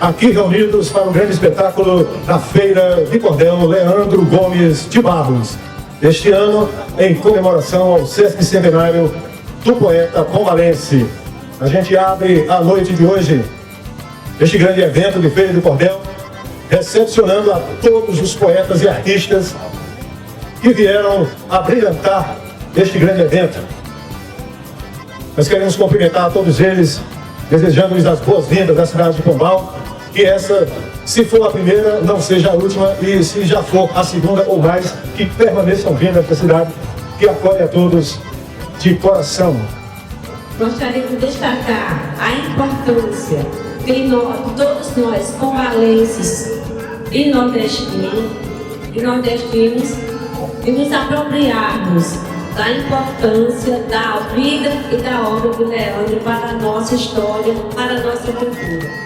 aqui reunidos para o grande espetáculo da Feira de Cordel Leandro Gomes de Barros. Este ano, em comemoração ao 60º centenário do poeta pombalense. A gente abre a noite de hoje este grande evento de Feira de Cordel, recepcionando a todos os poetas e artistas que vieram a brilhantar este grande evento. Nós queremos cumprimentar a todos eles, desejando-lhes as boas-vindas à cidade de Pombal, que essa, se for a primeira, não seja a última, e se já for a segunda ou mais, que permaneçam vindo a esta cidade, que acolhe a todos de coração. Gostaria de destacar a importância que todos nós, pombalenses e nordestinos, de nos apropriarmos da importância da vida e da obra de Leandro para a nossa história, para a nossa cultura.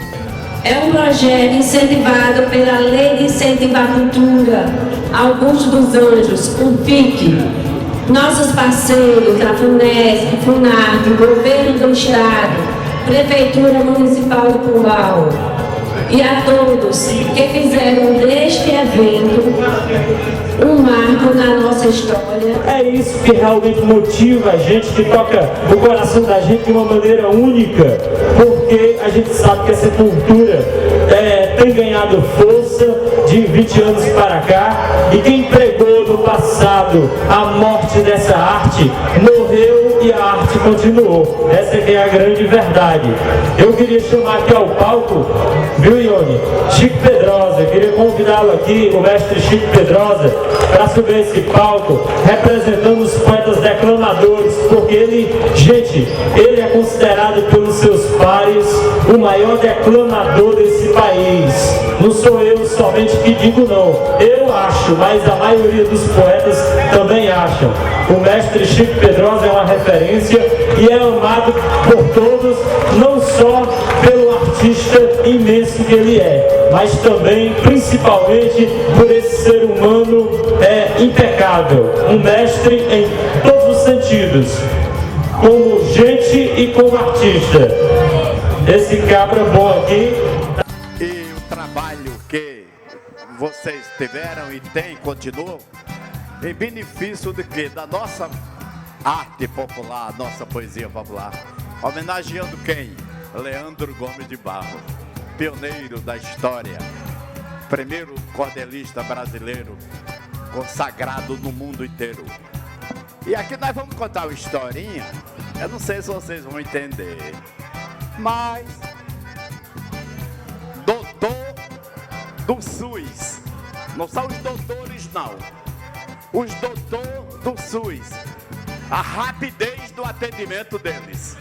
É um projeto incentivado pela Lei de Incentivo à Cultura Augusto dos Anjos, o FIC. Nossos parceiros, a FUNESC, FUNARC, Governo do Estado, Prefeitura Municipal de Pombal, e a todos que fizeram deste evento um marco na nossa história. É isso que realmente motiva a gente, que toca o coração da gente de uma maneira única, porque a gente sabe que essa cultura tem ganhado força de 20 anos para cá, e quem pregou no passado a morte dessa arte morreu e a arte continuou. Essa que é a grande verdade. Eu queria chamar aqui ao palco, viu, Ione? Chico Pedrosa. Eu queria convidá-lo aqui, o mestre Chico Pedrosa, para subir esse palco, representando os poetas declamadores, porque ele é considerado pelos seus pares o maior declamador desse país. Não sou eu somente que digo, não. Eu acho, mas a maioria dos poetas também acham. O mestre Chico Pedrosa é uma referência e é amado por todos, não só pelo artista imenso que ele é, mas também, principalmente, por esse ser humano impecável. Um mestre em todos os sentidos, como gente e como artista. Esse cabra bom aqui. E o trabalho que vocês tiveram e têm, continuam, em benefício de quê? Da nossa arte popular, nossa poesia popular. Homenageando quem? Leandro Gomes de Barros, pioneiro da história, primeiro cordelista brasileiro, consagrado no mundo inteiro. E aqui nós vamos contar uma historinha, eu não sei se vocês vão entender, mas doutor do SUS, não são os doutores não, os doutores do SUS, a rapidez do atendimento deles.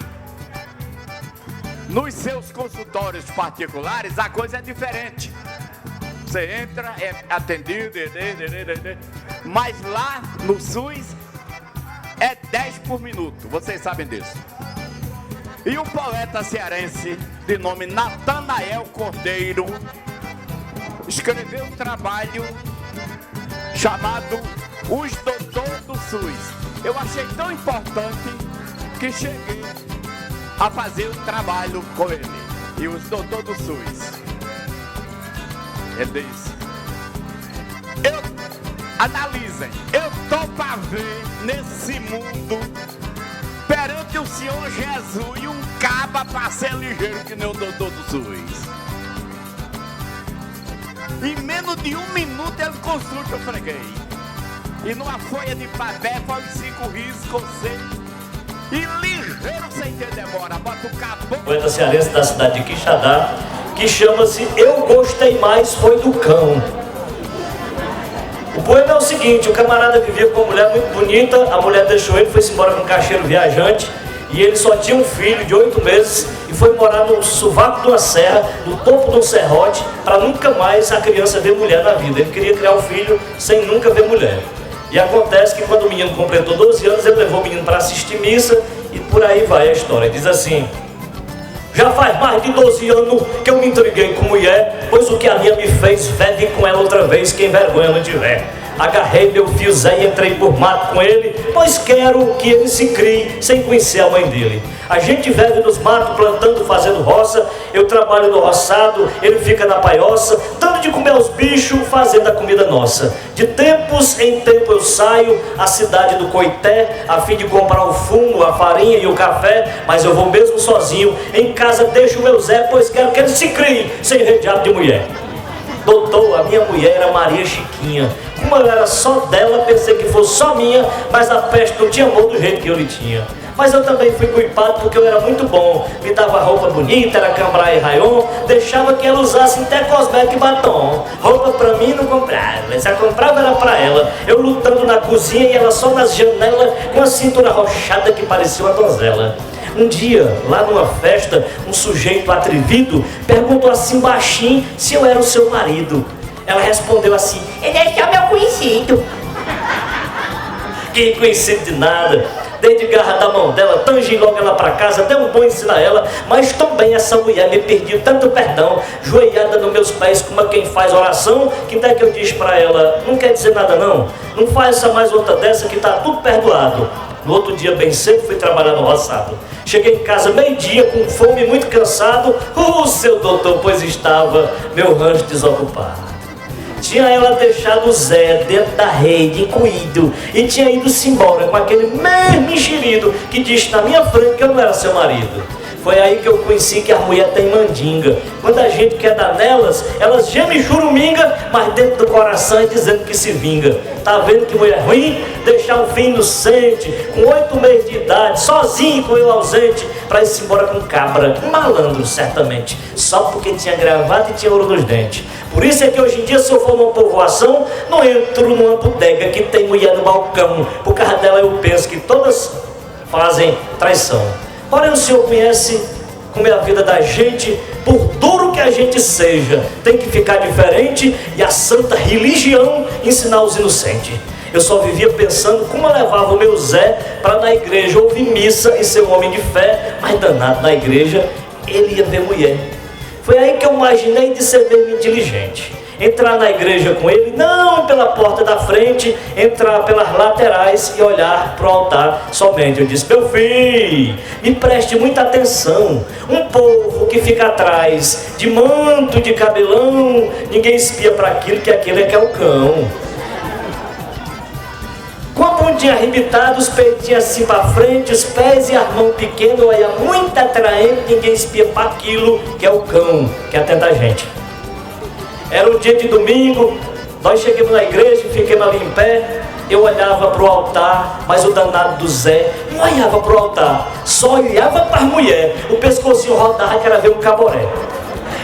Nos seus consultórios particulares a coisa é diferente. Você entra, é atendido, mas lá no SUS é 10 por minuto, vocês sabem disso. E um poeta cearense de nome Natanael Cordeiro escreveu um trabalho chamado Os Doutores do SUS. Eu achei tão importante que cheguei a fazer um trabalho com ele. E os doutores do SUS. Ele disse: analisem, eu tô para ver nesse mundo, perante o Senhor Jesus, e um caba para ser ligeiro que nem o doutor do SUS. Em menos de 1 minuto ele construiu o que eu freguei. E numa folha de papel foi 5 riscos, e ligeiro sem ter demora, bota o caboclo. Poeta cearense da cidade de Quixadá, que chama-se Eu Gostei Mais Foi do Cão. O poema é o seguinte: o camarada vivia com uma mulher muito bonita, a mulher deixou ele, foi-se embora com um caixeiro viajante, e ele só tinha um filho de 8 meses e foi morar no sovaco de uma serra, no topo de um serrote, para nunca mais a criança ver mulher na vida. Ele queria criar um filho sem nunca ver mulher. E acontece que quando o menino completou 12 anos, ele levou o menino para assistir missa, e por aí vai a história. Diz assim: já faz mais de 12 anos que eu me intriguei com mulher, pois o que a minha me fez, fede com ela outra vez, quem vergonha não tiver. Agarrei meu fio Zé e entrei por mato com ele, pois quero que ele se crie sem conhecer a mãe dele. A gente vive nos matos, plantando, fazendo roça. Eu trabalho no roçado, ele fica na paioça, dando de comer aos bichos, fazendo a comida nossa. De tempos em tempo eu saio à cidade do Coité, a fim de comprar o fumo, a farinha e o café, mas eu vou mesmo sozinho. Em casa deixo o meu Zé, pois quero que ele se crie sem redeado de mulher. Doutor, a minha mulher era Maria Chiquinha. Como eu era só dela, pensei que fosse só minha, mas a peste não tinha amor do jeito que eu lhe tinha. Mas eu também fui culpado porque eu era muito bom. Me dava roupa bonita, era cambrai e rayon, deixava que ela usasse até cosmético e batom. Roupa pra mim não comprava, se a comprava era pra ela. Eu lutando na cozinha e ela só nas janelas, com a cintura rochada que parecia uma donzela. Um dia, lá numa festa, um sujeito atrevido perguntou assim baixinho se eu era o seu marido. Ela respondeu assim: ele é só meu conhecido. Que conhecido de nada. Dei de garra da mão dela, tangi logo ela pra casa, dei um bom ensino a ela, mas também essa mulher me pediu tanto perdão, joelhada nos meus pés como quem faz oração, que até que eu disse pra ela: não quer dizer nada não, não faça mais outra dessa que tá tudo perdoado. No outro dia, bem cedo, fui trabalhar no roçado. Cheguei em casa meio-dia, com fome e muito cansado. Seu doutor, pois estava meu rancho desocupado. Tinha ela deixado o Zé dentro da rede, incluído, e tinha ido-se embora com aquele mesmo enxerido que disse na minha frente que eu não era seu marido. Foi aí que eu conheci que a mulher tem mandinga. Quando a gente quer dar nelas, elas gemem churuminga, mas dentro do coração é dizendo que se vinga. Tá vendo que mulher ruim? Deixar um filho inocente, com 8 meses de idade, sozinho com eu ausente, pra ir-se embora com cabra, um malandro certamente, só porque tinha gravata e tinha ouro nos dentes. Por isso é que hoje em dia, se eu for numa povoação, não entro numa bodega que tem mulher no balcão. Por causa dela eu penso que todas fazem traição. Porém, o Senhor conhece como é a vida da gente, por duro que a gente seja, tem que ficar diferente, e a santa religião ensinar os inocentes. Eu só vivia pensando como eu levava o meu Zé para na igreja ouvir missa e ser um homem de fé, mas danado na igreja, ele ia ver mulher. Foi aí que eu imaginei de ser meio inteligente. Entrar na igreja com ele, não pela porta da frente, entrar pelas laterais e olhar para o altar somente. Eu disse: meu filho, me preste muita atenção. Um povo que fica atrás de manto, de cabelão, ninguém espia para aquilo, que aquilo é que é o cão. Com a bundinha arrebitada, os peitinhos assim para frente, os pés e as mãos pequenas, olha, muito atraente, ninguém espia para aquilo, que é o cão, que atende a gente. Era um dia de domingo, nós chegamos na igreja, ficamos ali em pé, eu olhava para o altar, mas o danado do Zé não olhava para o altar, só olhava para as mulheres, o pescocinho rodava que era ver um caboré.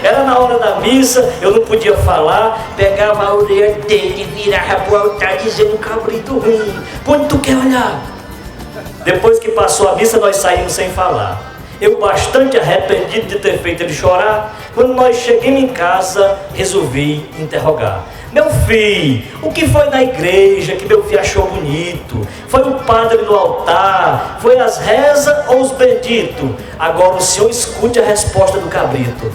Era na hora da missa, eu não podia falar, pegava a orelha dele e virava para o altar dizendo: cabrito ruim, pra onde tu quer olhar? Depois que passou a missa, nós saímos sem falar. Eu bastante arrependido de ter feito ele chorar. Quando nós chegamos em casa, resolvi interrogar: meu filho, o que foi na igreja que meu filho achou bonito? Foi o padre no altar? Foi as rezas ou os benditos? Agora o senhor escute a resposta do cabrito.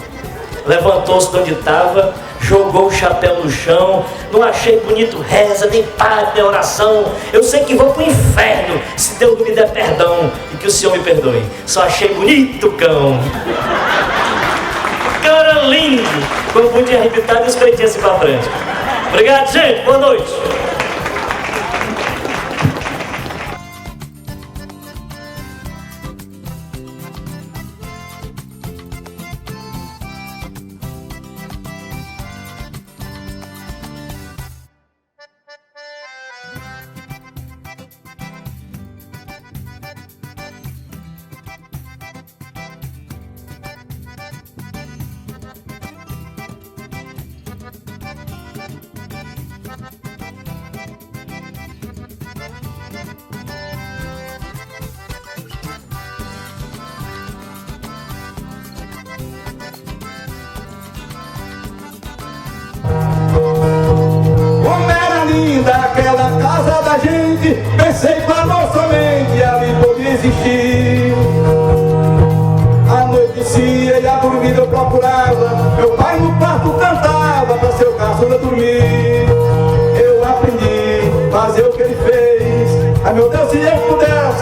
Levantou-se de onde estava, jogou o chapéu no chão: não achei bonito reza, nem padre, nem oração. Eu sei que vou para o inferno se Deus não me der perdão, e que o Senhor me perdoe. Só achei bonito, cão. Cara lindo, com o bundinho arrebitado e os peitinhos assim para frente. Obrigado, gente, boa noite.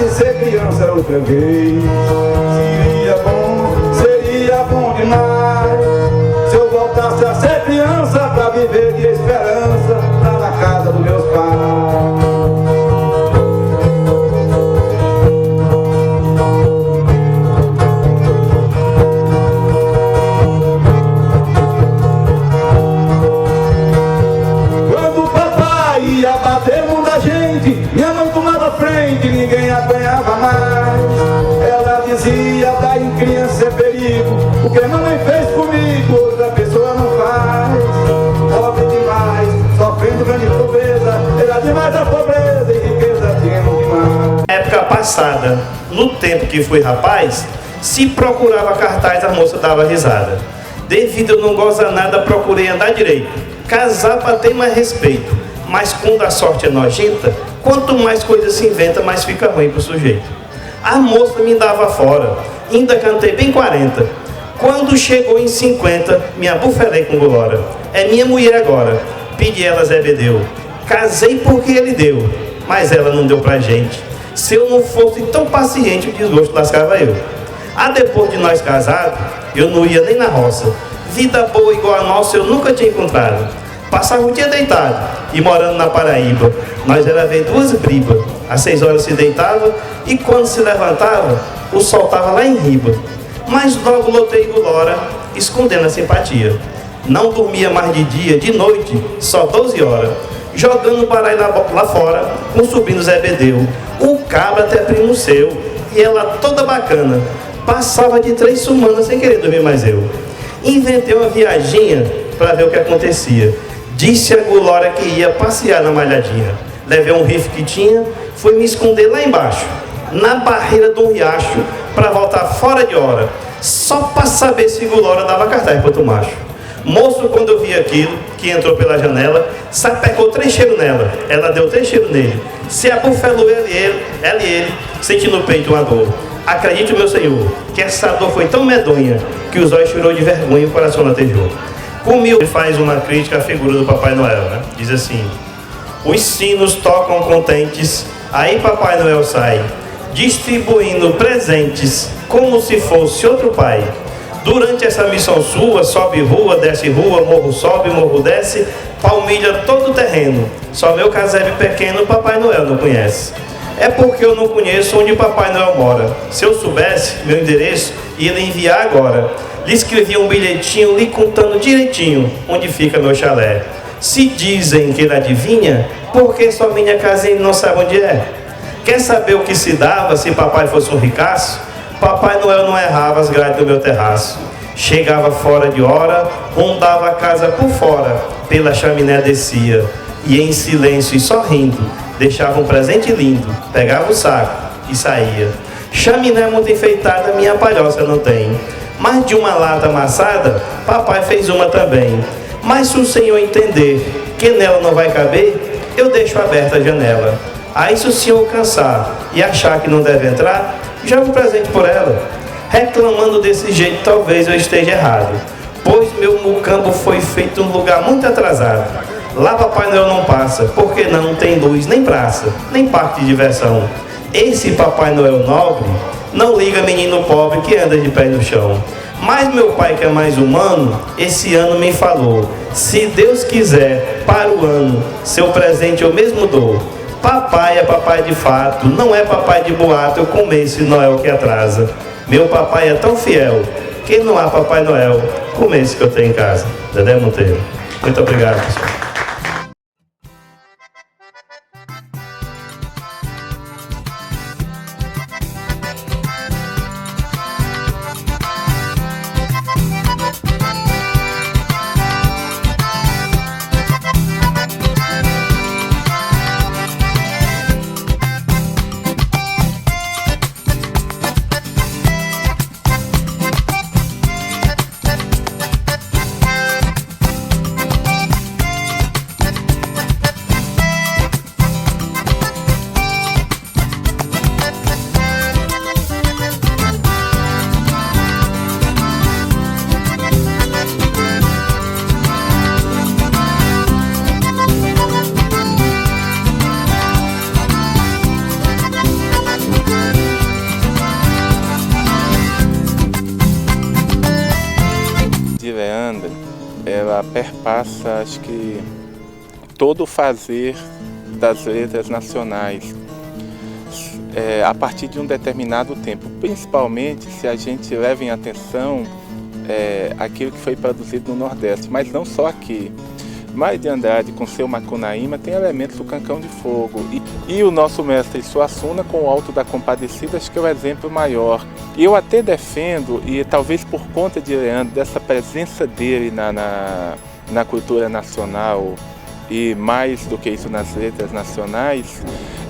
voltasse a ser criança outra vez. Seria bom demais. Se eu voltasse a ser criança pra viver de esperança, lá na casa dos meus pais. Ia bater muita gente, minha mãe tomava frente, ninguém apanhava mais. Ela dizia, daí criança é perigo, o que a mamãe fez comigo, outra pessoa não faz. Pobre demais, sofrendo grande pobreza, era demais a pobreza e riqueza tínhamos demais. Na época passada, no tempo que fui rapaz, se procurava cartaz, a moça dava risada. Devido eu não gozar nada, procurei andar direito, casar pra ter mais respeito. Mas quando a sorte é nojenta, quanto mais coisa se inventa, mais fica ruim pro sujeito. A moça me dava fora, ainda cantei bem 40. Quando chegou em 50, me abufelei com Glória. É minha mulher agora, pedi ela Zebedeu. Casei porque ele deu, mas ela não deu pra gente. Se eu não fosse tão paciente, o desgosto lascava eu. Depois de nós casados, eu não ia nem na roça. Vida boa igual a nossa eu nunca tinha encontrado. Passava o dia deitado e morando na Paraíba. Nós era ver duas bribas. Às 6 horas se deitava e quando se levantava, o sol estava lá em riba. Mas logo lotei Glória, escondendo a simpatia. Não dormia mais de dia, de noite, só 12 horas. Jogando baralho lá fora, com o sobrinho Zebedeu. O cabra até primo seu. E ela toda bacana. Passava de 3 semanas sem querer dormir mais eu. Inventei uma viaginha para ver o que acontecia. Disse a Glória que ia passear na Malhadinha. Levei um rifle que tinha, fui me esconder lá embaixo, na barreira de um riacho, para voltar fora de hora, só para saber se Glória dava cartaz para outro macho. Moço, quando eu vi aquilo, que entrou pela janela, sapecou 3 cheiros nela, ela deu 3 cheiros nele, se abufelou ele, senti no peito uma dor. Acredite, meu senhor, que essa dor foi tão medonha, que os olhos chorou de vergonha e o coração latejou. Comigo, ele faz uma crítica à figura do Papai Noel, né? Diz assim: os sinos tocam contentes, aí Papai Noel sai, distribuindo presentes, como se fosse outro pai. Durante essa missão sua, sobe rua, desce rua, morro sobe, morro desce, palmilha todo o terreno. Só meu casebre pequeno, Papai Noel não conhece. É porque eu não conheço onde Papai Noel mora. Se eu soubesse meu endereço, ia lhe enviar agora. Lhe escrevi um bilhetinho, lhe contando direitinho onde fica meu chalé. Se dizem que ele adivinha, porque só minha casinha não sabe onde é. Quer saber o que se dava se papai fosse um ricaço? Papai Noel não errava as grades do meu terraço. Chegava fora de hora, rondava a casa por fora, pela chaminé descia, e em silêncio e sorrindo, deixava um presente lindo, pegava o saco e saía. Chaminé muito enfeitada, minha palhoça não tem. Mas de uma lata amassada, papai fez uma também. Mas se o senhor entender que nela não vai caber, eu deixo aberta a janela. Aí se o senhor cansar e achar que não deve entrar, joga um presente por ela. Reclamando desse jeito, talvez eu esteja errado, pois meu mucambo foi feito num lugar muito atrasado. Lá Papai Noel não passa, porque não tem luz, nem praça, nem parque de diversão. Esse Papai Noel nobre não liga menino pobre que anda de pé no chão. Mas meu pai, que é mais humano, esse ano me falou: se Deus quiser, para o ano, seu presente eu mesmo dou. Papai é papai de fato, não é papai de boato, eu como esse Noel que atrasa. Meu papai é tão fiel, que não há Papai Noel como esse que eu tenho em casa. Dedé Monteiro. Muito obrigado, pessoal. ela perpassa, acho que, todo o fazer das letras nacionais, a partir de um determinado tempo, principalmente se a gente leva em atenção aquilo que foi produzido no Nordeste, mas não só aqui. Mário de Andrade, com seu Macunaíma, tem elementos do Cancão de Fogo. E o nosso mestre Suassuna, com o Alto da Compadecida, acho que é o exemplo maior. E eu até defendo, e talvez por conta de Leandro, dessa presença dele na cultura nacional, e mais do que isso nas letras nacionais,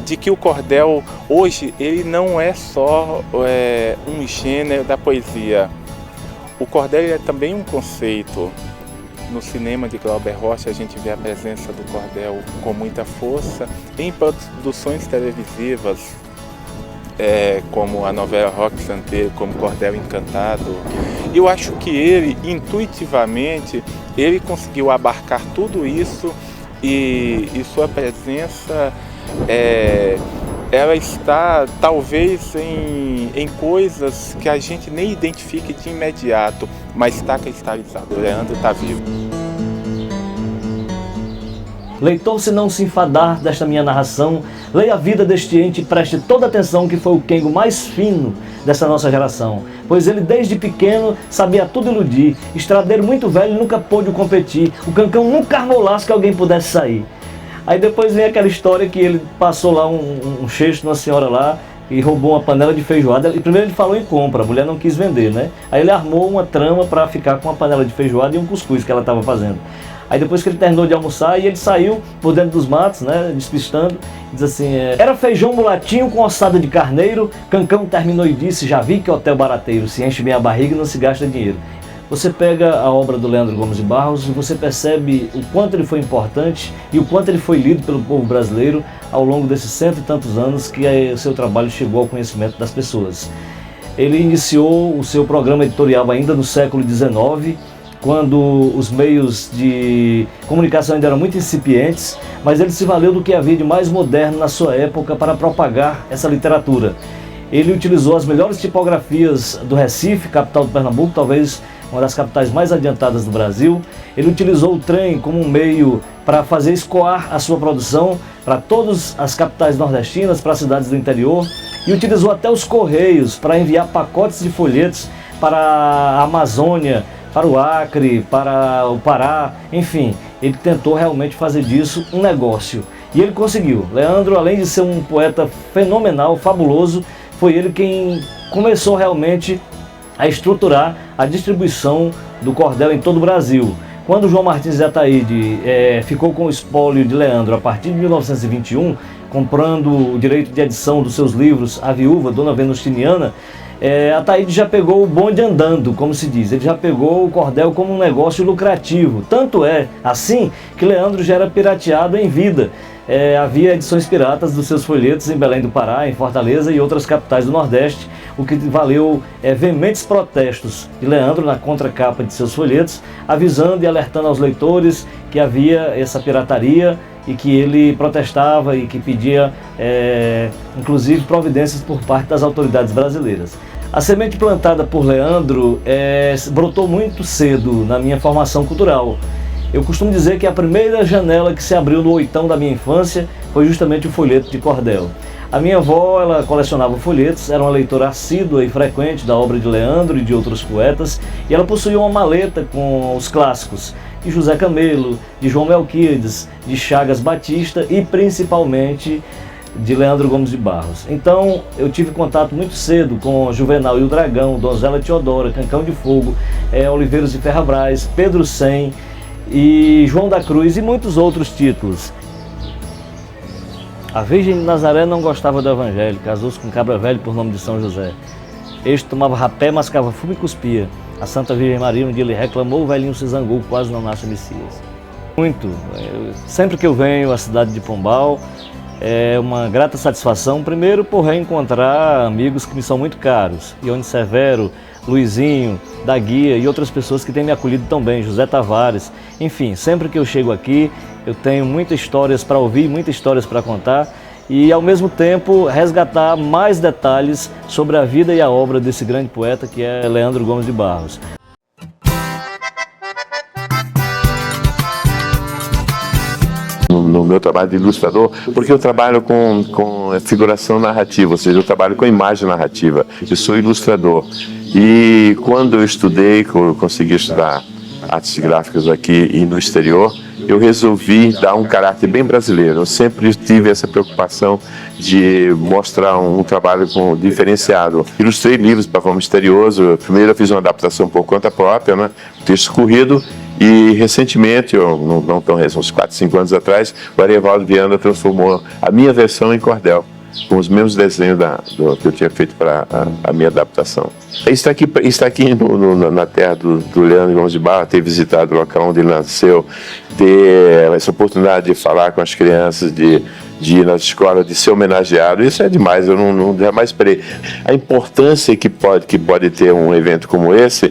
de que o cordel, hoje, ele não é só um gênero da poesia. O cordel é também um conceito. No cinema de Glauber Rocha, a gente vê a presença do cordel com muita força. Em produções televisivas, como a novela Roque Santeiro, como Cordel Encantado, eu acho que ele, intuitivamente, ele conseguiu abarcar tudo isso e sua presença, ela está talvez em coisas que a gente nem identifique de imediato, mas está cristalizado. O Leandro está vivo. Leitor, se não se enfadar desta minha narração, leia a vida deste ente e preste toda atenção, que foi o Kengo mais fino dessa nossa geração, pois ele desde pequeno sabia tudo iludir, estradeiro muito velho nunca pôde competir, o Cancão nunca armou laço que alguém pudesse sair. Aí depois vem aquela história que ele passou lá um cesto numa senhora lá e roubou uma panela de feijoada. E primeiro ele falou em compra, a mulher não quis vender, né? Aí ele armou uma trama para ficar com uma panela de feijoada e um cuscuz que ela estava fazendo. Aí depois que ele terminou de almoçar, e ele saiu por dentro dos matos, né, despistando, diz assim, era feijão mulatinho com ossada de carneiro, Cancão terminou e disse, já vi que hotel barateiro, se enche bem a barriga e não se gasta dinheiro. Você pega a obra do Leandro Gomes de Barros e você percebe o quanto ele foi importante e o quanto ele foi lido pelo povo brasileiro ao longo desses 100 e tantos anos que o seu trabalho chegou ao conhecimento das pessoas. Ele iniciou o seu programa editorial ainda no século XIX, quando os meios de comunicação ainda eram muito incipientes, mas ele se valeu do que havia de mais moderno na sua época para propagar essa literatura. Ele utilizou as melhores tipografias do Recife, capital do Pernambuco, talvez uma das capitais mais adiantadas do Brasil. Ele utilizou o trem como um meio para fazer escoar a sua produção para todas as capitais nordestinas, para as cidades do interior, e utilizou até os correios para enviar pacotes de folhetos para a Amazônia, para o Acre, para o Pará, enfim, ele tentou realmente fazer disso um negócio. E ele conseguiu. Leandro, além de ser um poeta fenomenal, fabuloso, foi ele quem começou realmente a estruturar a distribuição do cordel em todo o Brasil. Quando João Martins de Ataíde ficou com o espólio de Leandro a partir de 1921, comprando o direito de edição dos seus livros A Viúva, Dona Venustiniana, Ataíde já pegou o bonde andando, como se diz. Ele já pegou o cordel como um negócio lucrativo. Tanto é assim que Leandro já era pirateado em vida. Havia edições piratas dos seus folhetos em Belém do Pará, em Fortaleza e outras capitais do Nordeste, o que valeu veementes protestos de Leandro na contracapa de seus folhetos, avisando e alertando aos leitores que havia essa pirataria e que ele protestava e que pedia, inclusive, providências por parte das autoridades brasileiras. A semente plantada por Leandro brotou muito cedo na minha formação cultural. Eu costumo dizer que a primeira janela que se abriu no oitão da minha infância foi justamente o folheto de cordel. A minha avó, ela colecionava folhetos, era uma leitora assídua e frequente da obra de Leandro e de outros poetas, e ela possuía uma maleta com os clássicos de José Camelo, de João Melquiades, de Chagas Batista e principalmente de Leandro Gomes de Barros. Então eu tive contato muito cedo com Juvenal e o Dragão, Donzela Teodora, Cancão de Fogo, Oliveiros de Ferrabras, Pedro Sem e João da Cruz e muitos outros títulos. A Virgem de Nazaré não gostava do Evangelho, casou-se com um cabra velho por nome de São José. Este tomava rapé, mascava fumo e cuspia. A Santa Virgem Maria um dia lhe reclamou, o velhinho se zangou, quase não nasce o Messias. Muito. Sempre que eu venho à cidade de Pombal, é uma grata satisfação, primeiro por reencontrar amigos que me são muito caros. Ione Severo, Luizinho, da Guia e outras pessoas que têm me acolhido tão bem, José Tavares. Enfim, sempre que eu chego aqui, eu tenho muitas histórias para ouvir, muitas histórias para contar e, ao mesmo tempo, resgatar mais detalhes sobre a vida e a obra desse grande poeta que é Leandro Gomes de Barros. meu trabalho de ilustrador, porque eu trabalho com figuração narrativa, ou seja, eu trabalho com imagem narrativa. Eu sou ilustrador. E quando eu estudei, consegui estudar artes gráficas aqui e no exterior, eu resolvi dar um caráter bem brasileiro. Eu sempre tive essa preocupação de mostrar um trabalho diferenciado. Ilustrei livros para Fama Misterioso. Primeiro eu fiz uma adaptação por conta própria, né? Texto corrido. E recentemente, não tão recente, uns 4, 5 anos atrás, o Ariovaldo Viana transformou a minha versão em cordel, com os mesmos desenhos que eu tinha feito para a minha adaptação. Está aqui na terra do Leandro Gomes de Barros, ter visitado o local onde ele nasceu, ter essa oportunidade de falar com as crianças, de ir nas escolas, de ser homenageado. Isso é demais, eu não jamais esperei. A importância que pode ter um evento como esse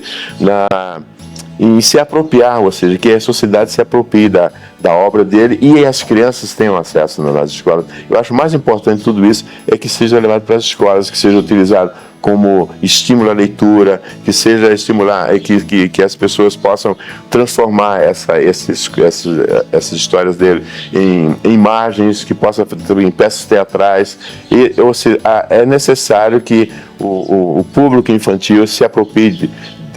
em se apropriar, ou seja, que a sociedade se aproprie da obra dele e as crianças tenham acesso nas escolas. Eu acho mais importante de tudo isso é que seja levado para as escolas, que seja utilizado como estímulo à leitura, que seja estimular, que as pessoas possam transformar essas histórias dele em imagens, que possam em peças teatrais. Ou seja, é necessário que o público infantil se aproprie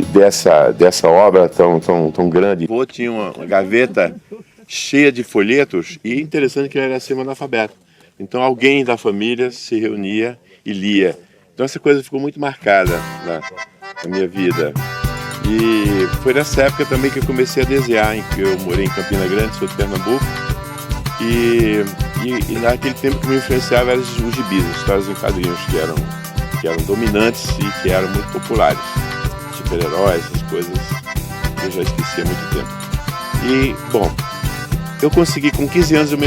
dessa obra tão grande. O avô tinha uma gaveta cheia de folhetos e interessante que ele era semi-analfabeto. Então alguém da família se reunia e lia. Então essa coisa ficou muito marcada na minha vida. E foi nessa época também que eu comecei a desenhar, em que eu morei em Campina Grande, sou de Pernambuco. E naquele tempo que me influenciava eram os gibis, as histórias em quadrinhos, que eram dominantes e que eram muito populares. Super-heróis, essas coisas que eu já esqueci há muito tempo. E, bom, eu consegui, com 15 anos eu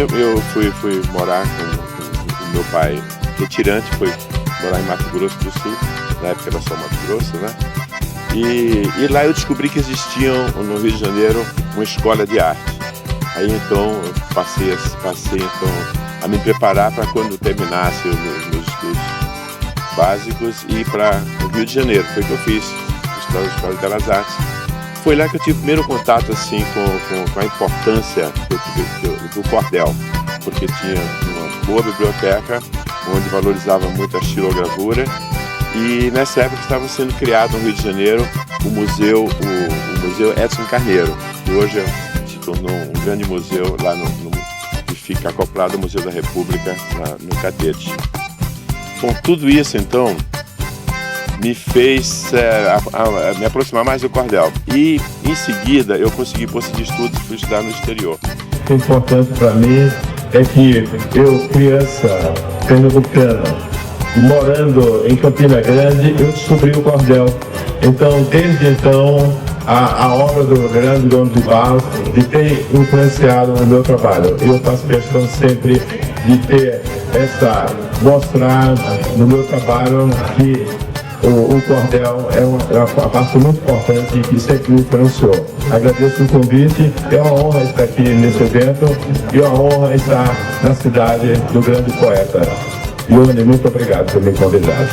fui morar com o meu pai retirante, foi morar em Mato Grosso do Sul, na época era só Mato Grosso, né? E lá eu descobri que existia no Rio de Janeiro uma escola de arte. Aí então eu passei então a me preparar para quando terminasse os meus estudos básicos e ir para o Rio de Janeiro. Foi o que eu fiz. Da Escola de Belas Artes. Foi lá que eu tive o primeiro contato assim, com a importância do cordel, porque tinha uma boa biblioteca, onde valorizava muito a estilogravura, e nessa época estava sendo criado no Rio de Janeiro o Museu Edson Carneiro, que hoje se tornou um grande museu lá que fica acoplado ao Museu da República, no Catete. Com tudo isso, então, me fez me aproximar mais do cordel. E, em seguida, eu consegui bolsa de estudos para estudar no exterior. O importante para mim é que eu, criança pernambucana, morando em Campina Grande, eu descobri o cordel. Então, desde então, a obra do Leandro Gomes de Barros tem influenciado no meu trabalho. Eu faço questão sempre de mostrar no meu trabalho que o cordel é uma parte muito importante que sempre me influenciou. Agradeço o convite, é uma honra estar aqui nesse evento e é uma honra estar na cidade do grande poeta. Ione, muito obrigado por me convidar.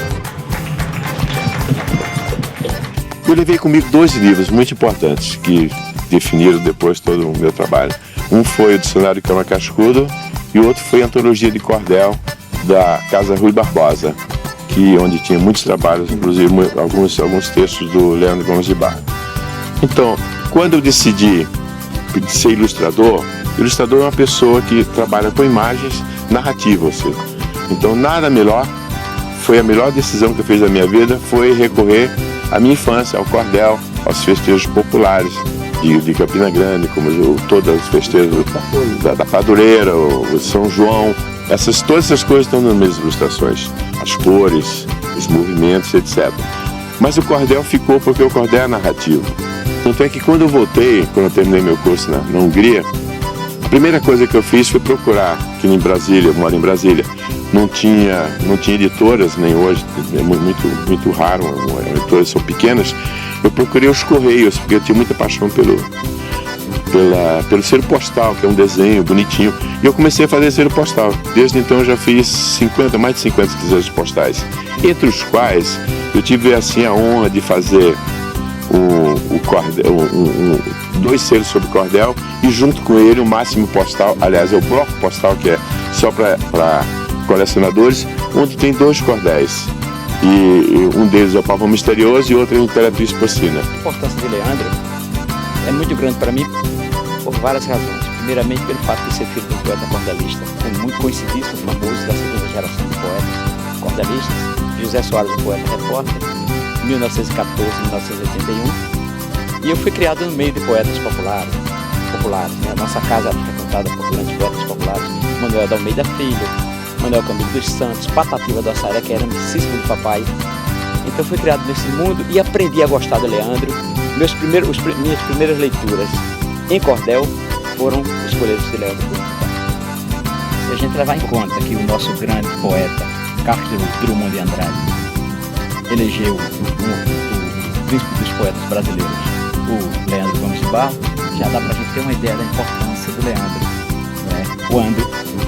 Eu levei comigo 2 livros muito importantes que definiram depois todo o meu trabalho. Um foi o Dicionário de Cama Cascudo e o outro foi a Antologia de Cordel da Casa Rui Barbosa, onde tinha muitos trabalhos, inclusive alguns textos do Leandro Gomes de Barros. Então, quando eu decidi ser ilustrador é uma pessoa que trabalha com imagens narrativas. Então, nada melhor, foi a melhor decisão que eu fiz na minha vida, foi recorrer à minha infância, ao cordel, aos festejos populares de Campina Grande, como todos os festejos da Padureira, o São João. Todas essas coisas estão nas minhas ilustrações, as cores, os movimentos, etc. Mas o cordel ficou porque o cordel é narrativo. Tanto é que quando eu terminei meu curso na Hungria, a primeira coisa que eu fiz foi procurar, que em Brasília, eu moro em Brasília, não tinha editoras, nem hoje, é muito raro, as editoras são pequenas. Eu procurei os Correios, porque eu tinha muita paixão pelo selo postal, que é um desenho bonitinho, e eu comecei a fazer selo postal. Desde então eu já fiz mais de 50 selos postais, entre os quais eu tive assim a honra de fazer 2 selos sobre cordel e junto com ele o Máximo Postal, aliás, é o Bloco Postal, que é só para colecionadores, onde tem 2 cordéis. E um deles é o Pavão Misterioso e outro é o Imperatriz Porcina. A importância de Leandro é muito grande para mim por várias razões. Primeiramente, pelo fato de ser filho de um poeta cordelista, muito conhecidíssimo, famoso da segunda geração de poetas cordelistas, José Soares, um poeta repórter, 1914 e 1981. E eu fui criado no meio de poetas populares, né? Nossa casa era frequentada por grandes poetas populares, Manuel da Almeida Filho, Manuel Camilo dos Santos, Patativa do Açaré, que era amicíssimo do papai. Então fui criado nesse mundo e aprendi a gostar de Leandro. Minhas primeiras leituras em cordel foram os folhetos de Leandro Gomes. Se a gente levar em conta que o nosso grande poeta, Carlos Drummond de Andrade, elegeu o príncipe dos poetas brasileiros, o Leandro Gomes de Barros, já dá pra gente ter uma ideia da importância do Leandro, né? Quando,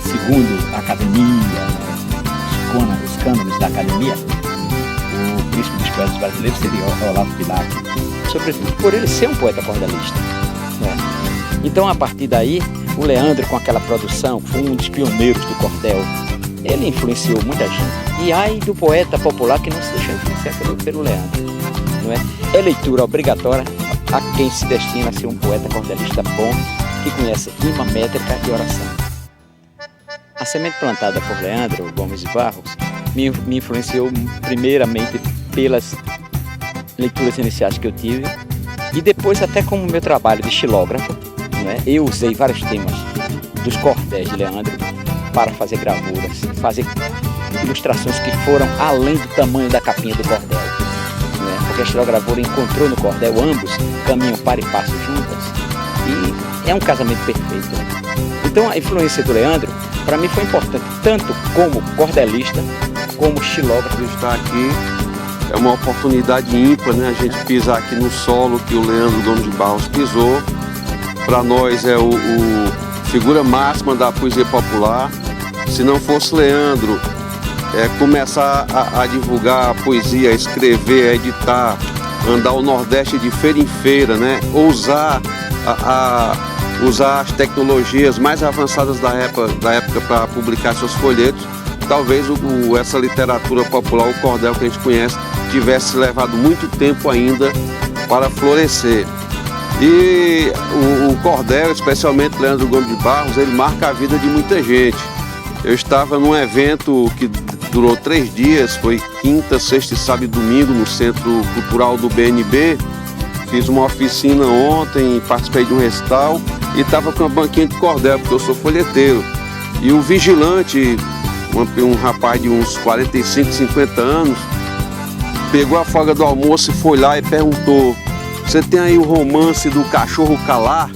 segundo a academia, né, os cânones da academia, o príncipe dos poetas brasileiros seria Olavo Bilac, sobretudo por ele ser um poeta cordelista, né? Então, a partir daí, o Leandro, com aquela produção, foi um dos pioneiros do cordel. Ele influenciou muita gente. E ai do poeta popular que não se deixou influenciar pelo Leandro, não é? É leitura obrigatória a quem se destina a ser um poeta cordelista bom, que conhece rima, métrica e oração. A semente plantada por Leandro Gomes de Barros me influenciou primeiramente pelas leituras iniciais que eu tive e depois até como meu trabalho de xilógrafo, né? Eu usei vários temas dos cordéis de Leandro para fazer gravuras, fazer ilustrações que foram além do tamanho da capinha do cordel, né? Porque a xilogravura encontrou no cordel, ambos caminham para e passo juntas e é um casamento perfeito. Então a influência do Leandro para mim foi importante, tanto como cordelista, como xilógrafo. Estar aqui é uma oportunidade ímpar, né? A gente pisar aqui no solo que o Leandro Gomes de Barros pisou. Para nós é o figura máxima da poesia popular. Se não fosse Leandro, começar a divulgar a poesia, a escrever, a editar, andar o Nordeste de feira em feira, né? Usar as tecnologias mais avançadas da época para publicar seus folhetos, talvez essa literatura popular, o cordel que a gente conhece, tivesse levado muito tempo ainda para florescer. E o cordel, especialmente Leandro Gomes de Barros, ele marca a vida de muita gente. Eu estava num evento que durou 3 dias, foi quinta, sexta, sábado e domingo no Centro Cultural do BNB. Fiz uma oficina ontem, participei de um recital e estava com uma banquinha de cordel, porque eu sou folheteiro. E o vigilante, um rapaz de uns 45, 50 anos, pegou a folga do almoço e foi lá e perguntou: "Você tem aí o romance do Cachorro Calar?"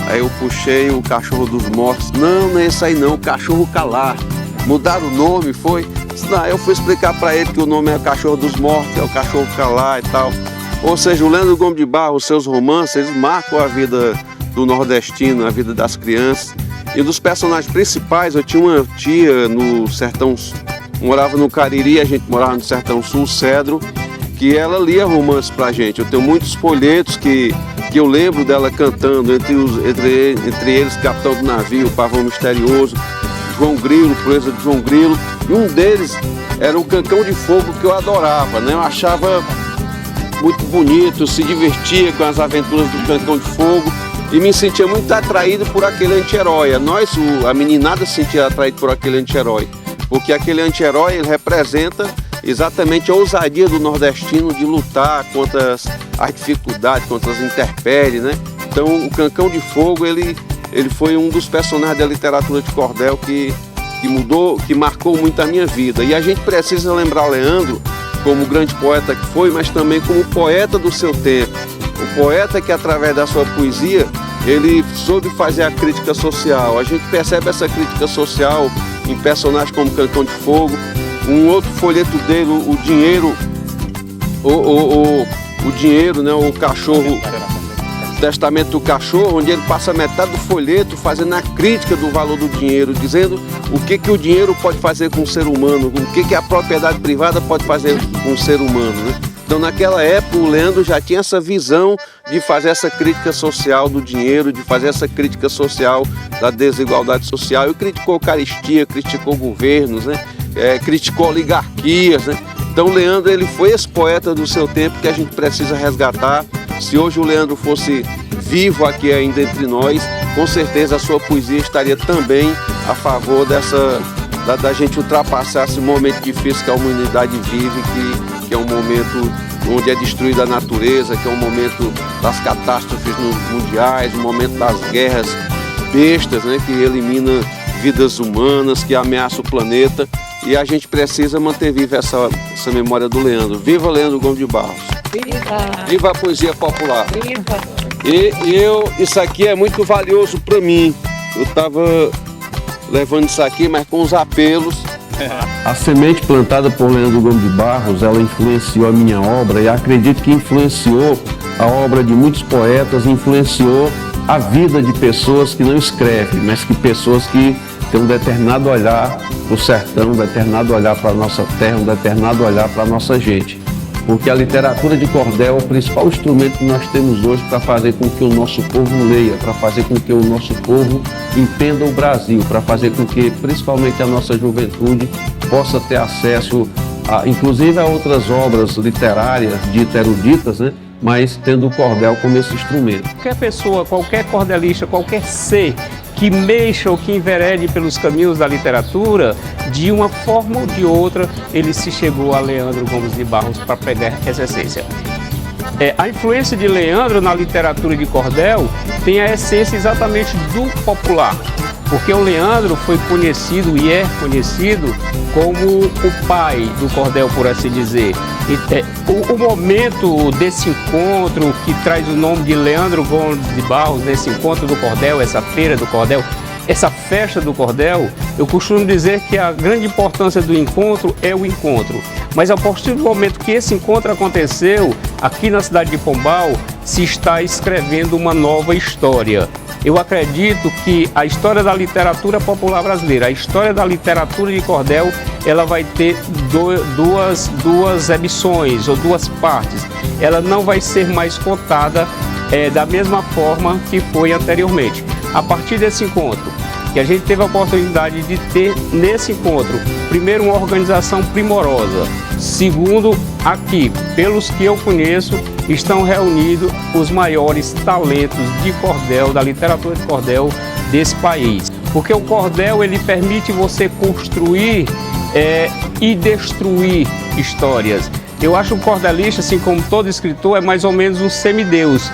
Aí eu puxei o Cachorro dos Mortos. Não é esse aí não, o Cachorro Calar. Mudaram o nome, foi? Não, eu fui explicar para ele que o nome é o Cachorro dos Mortos, é o Cachorro Calar e tal. Ou seja, o Leandro Gomes de Barros, seus romances, eles marcam a vida do nordestino, a vida das crianças. E dos personagens principais, eu tinha uma tia no Sertão, morava no Cariri, a gente morava no Sertão Sul, Cedro, que ela lia romances pra gente. Eu tenho muitos folhetos que eu lembro dela cantando, entre eles Capitão do Navio, Pavão Misterioso, João Grilo, Proeza de João Grilo, e um deles era o Cancão de Fogo, que eu adorava, né? Eu achava muito bonito, se divertia com as aventuras do Cancão de Fogo e me sentia muito atraído por aquele anti-herói. A meninada se sentia atraído por aquele anti-herói, porque aquele anti-herói ele representa exatamente a ousadia do nordestino de lutar contra as dificuldades, contra as intempéries, né? Então o Cancão de Fogo ele foi um dos personagens da literatura de cordel que mudou, que marcou muito a minha vida. E a gente precisa lembrar Leandro como grande poeta que foi, mas também como poeta do seu tempo. O poeta que através da sua poesia ele soube fazer a crítica social. A gente percebe essa crítica social em personagens como Cancão de Fogo. Um outro folheto dele, o Dinheiro, o Dinheiro, né, o Cachorro, Testamento do Cachorro, onde ele passa metade do folheto fazendo a crítica do valor do dinheiro, dizendo o que o dinheiro pode fazer com o ser humano, o que a propriedade privada pode fazer com o ser humano, né? Então, naquela época, o Leandro já tinha essa visão de fazer essa crítica social do dinheiro, de fazer essa crítica social da desigualdade social. E criticou a caristia, criticou governos, né? Criticou oligarquias, né? Então, o Leandro, ele foi esse poeta do seu tempo que a gente precisa resgatar. Se hoje o Leandro fosse vivo aqui ainda entre nós, com certeza a sua poesia estaria também a favor da gente ultrapassar esse momento difícil que a humanidade vive, que é um momento onde é destruída a natureza, que é um momento das catástrofes mundiais, um momento das guerras bestas, né, que elimina vidas humanas, que ameaça o planeta. E a gente precisa manter viva essa memória do Leandro. Viva Leandro Gomes de Barros! Viva! Viva a poesia popular! Viva! Isso aqui é muito valioso para mim. Eu estava levando isso aqui, mas com os apelos. A semente plantada por Leandro Gomes de Barros, ela influenciou a minha obra e acredito que influenciou a obra de muitos poetas, influenciou a vida de pessoas que não escrevem, mas que pessoas que têm um determinado olhar para o sertão, um determinado olhar para a nossa terra, um determinado olhar para a nossa gente. Porque a literatura de cordel é o principal instrumento que nós temos hoje para fazer com que o nosso povo leia, para fazer com que o nosso povo entenda o Brasil, para fazer com que, principalmente a nossa juventude, possa ter acesso, inclusive a outras obras literárias, dita eruditas, né? Mas tendo o cordel como esse instrumento. Qualquer pessoa, qualquer cordelista, qualquer ser que mexa ou que enverede pelos caminhos da literatura, de uma forma ou de outra, ele se chegou a Leandro Gomes de Barros para pegar essa essência. A influência de Leandro na literatura de cordel tem a essência exatamente do popular, porque o Leandro foi conhecido e é conhecido como o pai do cordel, por assim dizer. O momento desse encontro que traz o nome de Leandro Gomes de Barros, nesse encontro do cordel, essa feira do cordel, essa festa do cordel, eu costumo dizer que a grande importância do encontro é o encontro. Mas a partir do momento que esse encontro aconteceu, aqui na cidade de Pombal, se está escrevendo uma nova história. Eu acredito que a história da literatura popular brasileira, a história da literatura de cordel, ela vai ter duas edições ou duas partes. Ela não vai ser mais contada da mesma forma que foi anteriormente. A partir desse encontro, que a gente teve a oportunidade de ter nesse encontro, primeiro, uma organização primorosa, segundo, aqui, pelos que eu conheço, estão reunidos os maiores talentos de cordel, da literatura de cordel desse país. Porque o cordel, ele permite você construir e destruir histórias. Eu acho que o cordelista, assim como todo escritor, é mais ou menos um semideus.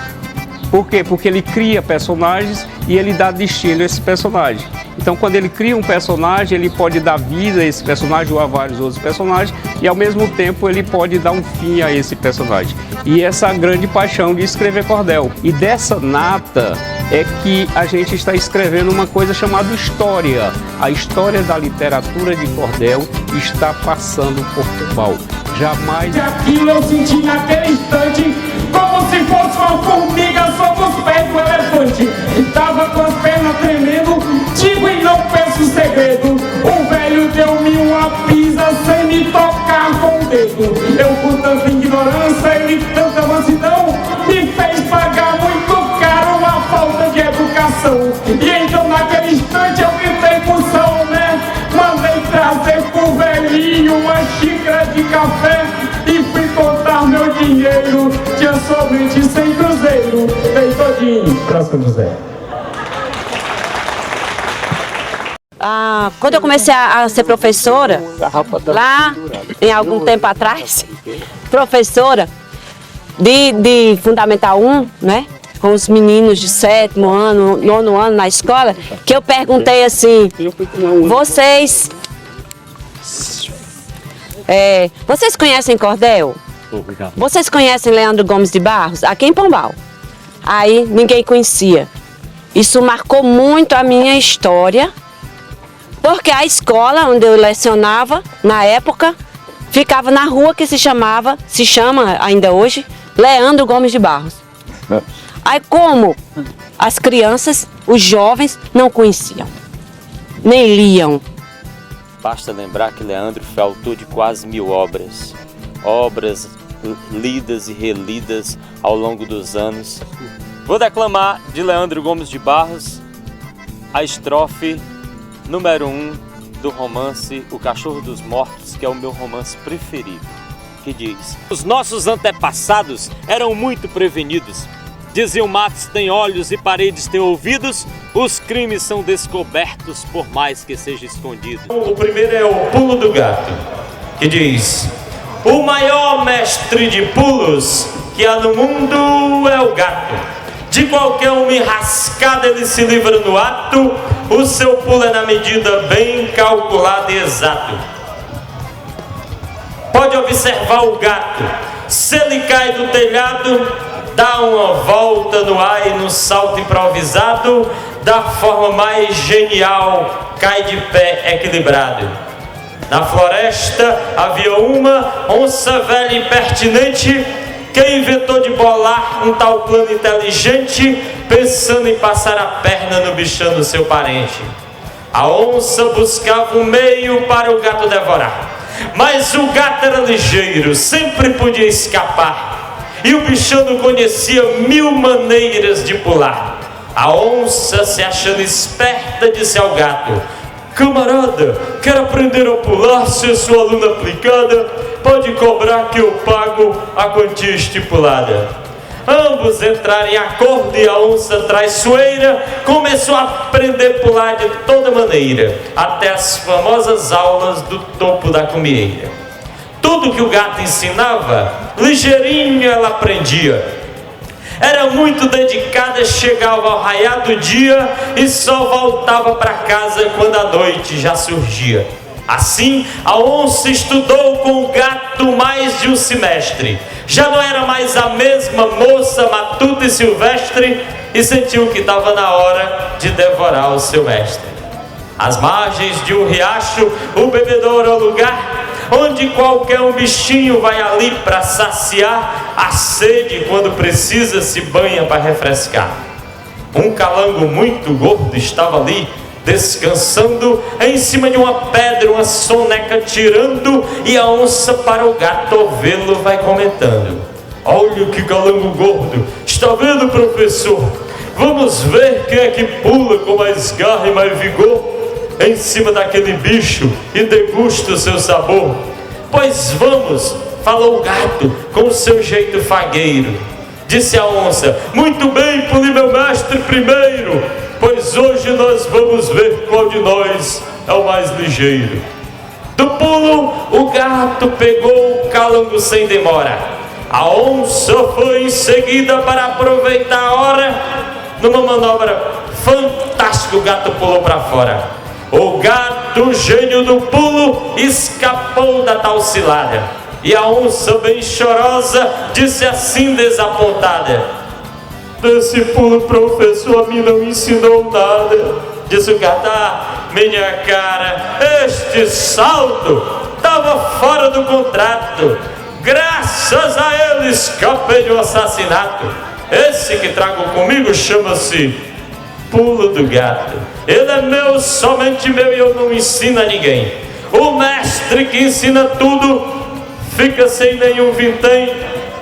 Por quê? Porque ele cria personagens e ele dá destino a esse personagem. Então, quando ele cria um personagem, ele pode dar vida a esse personagem ou a vários outros personagens e, ao mesmo tempo, ele pode dar um fim a esse personagem. E essa é a grande paixão de escrever cordel. E dessa nata é que a gente está escrevendo uma coisa chamada história. A história da literatura de cordel está passando por Pombal. Jamais... E aquilo eu senti naquele instante, como se fosse uma formiga sob os pés do elefante. Tava com as pernas tremendo, digo e não peço segredo. O velho deu-me uma pisa sem me tocar com o dedo. Eu com tanta ignorância, ele tanta mansidão, me fez pagar muito caro uma falta de educação. E então naquele instante eu gritei pro São, né? Mandei trazer pro velhinho uma xícara de café e fui contar meu dinheiro. Tinha somente 100 cruzeiro, dei todinho pra São José. Quando eu comecei a ser professora, lá em algum tempo atrás, professora de Fundamental 1, né? Com os meninos de 7º ano, 9º ano na escola, que eu perguntei assim, vocês conhecem cordel? Vocês conhecem Leandro Gomes de Barros? Aqui em Pombal. Aí ninguém conhecia. Isso marcou muito a minha história, porque a escola onde eu lecionava, na época, ficava na rua que se chama ainda hoje, Leandro Gomes de Barros. Aí como as crianças, os jovens, não conheciam, nem liam. Basta lembrar que Leandro foi autor de quase 1000 obras. Obras lidas e relidas ao longo dos anos. Vou declamar de Leandro Gomes de Barros a estrofe número 1 do romance O Cachorro dos Mortos, que é o meu romance preferido, que diz: os nossos antepassados eram muito prevenidos. Diziam: matos têm olhos e paredes têm ouvidos, os crimes são descobertos por mais que seja escondido. O primeiro é o pulo do gato, que diz: o maior mestre de pulos que há no mundo é o gato. De qualquer uma enrascada ele se livra no ato, o seu pulo é na medida bem calculada e exato. Pode observar o gato, se ele cai do telhado, dá uma volta no ar e no salto improvisado, da forma mais genial, cai de pé equilibrado. Na floresta havia uma onça velha e impertinente, que inventou de bolar um tal plano inteligente, pensando em passar a perna no bichano seu parente. A onça buscava um meio para o gato devorar, mas o gato era ligeiro, sempre podia escapar, e o bichano conhecia 1000 maneiras de pular. A onça, se achando esperta, disse ao gato: camarada, quer aprender a pular, ser sua aluna aplicada? Pode cobrar que eu pago a quantia estipulada. Ambos entraram em acordo e a onça traiçoeira começou a aprender a pular de toda maneira, até as famosas aulas do topo da cumieira. Tudo que o gato ensinava, ligeirinho ela aprendia. Era muito dedicada, chegava ao raiar do dia e só voltava para casa quando a noite já surgia. Assim, a onça estudou com o gato mais de um semestre. Já não era mais a mesma moça matuta e silvestre, e sentiu que estava na hora de devorar o seu mestre. Às margens de um riacho, o bebedouro é o lugar onde qualquer um bichinho vai ali para saciar a sede, quando precisa se banha para refrescar. Um calango muito gordo estava ali, descansando em cima de uma pedra, uma soneca tirando, e a onça para o gato vê-lo vai comentando: olha que calango gordo, está vendo, professor? Vamos ver quem é que pula com mais garra e mais vigor em cima daquele bicho e degusta o seu sabor. Pois vamos, falou o gato com o seu jeito fagueiro. Disse a onça: muito bem, pule meu mestre primeiro, pois hoje nós vamos ver qual de nós é o mais ligeiro. Do pulo, o gato pegou o calango sem demora. A onça foi em seguida para aproveitar a hora. Numa manobra fantástica, o gato pulou para fora. O gato, gênio do pulo, escapou da tal cilada. E a onça, bem chorosa, disse assim desapontada: desse pulo, professor, a mim não ensinou nada. Disse o gato: ah, minha cara, este salto estava fora do contrato. Graças a ele escapei de um assassinato. Esse que trago comigo chama-se pulo do gato. Ele é meu, somente meu, e eu não ensino a ninguém. O mestre que ensina tudo fica sem nenhum vintém,